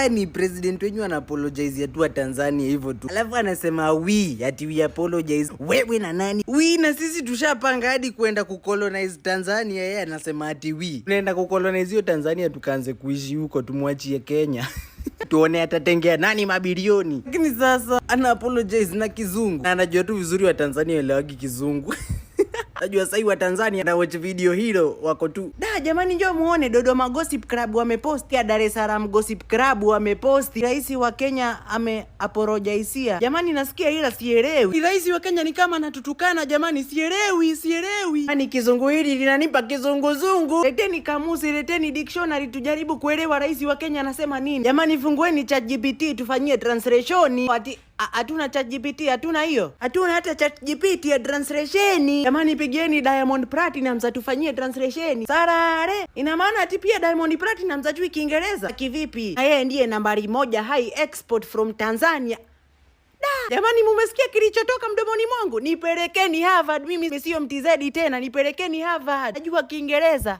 gani president wenyu ana apologize ya tu Tanzania hivyo tu? Alafu anasema ati we apologize. Wewe na nani? Na sisi tushapanga hadi kwenda kucolonize Tanzania, yeye anasema ati tunaenda kucolonize hiyo Tanzania tukaanze kuishi huko, tumwachie Kenya. Tuone atatengea nani mabilioni. Lakini sasa ana apologize na kizungu. Na anajua tu vizuri wa Tanzania elewagi kizungu. Najua sasa wa Tanzania na watch video hilo wako tu. Jamani njoo muone Dodoma Gossip Club wameposti, ya Dar es Salaam Gossip Club wameposti. Rais wa Kenya apologize. Jamani nasikia ila sielewi. Rais wa Kenya ni kama anatutukana jamani, sielewi. Yaani kizungu hili linanipa kizunguzungu. Leteni kamusi, leteni dictionary tujaribu kuelewa rais wa Kenya anasema nini. Jamani fungueni ChatGPT tufanyie translation. Hatuna ChatGPT, hatuna hiyo. Hatuna hata ChatGPT ya translation. Jamani pigieni Diamond Platinum atufanyie translation. Sarare. Ina maana ati pia Diamond Platinum hajui Kiingereza. Kivipi? Na yeye ndiye nambari 1 high export from Tanzania. Jamani mumesikia kilichotoka mdomoni mwangu? Nipelekeni Harvard, mimi sio MTZ tena, nipelekeni Harvard. Najua Kiingereza.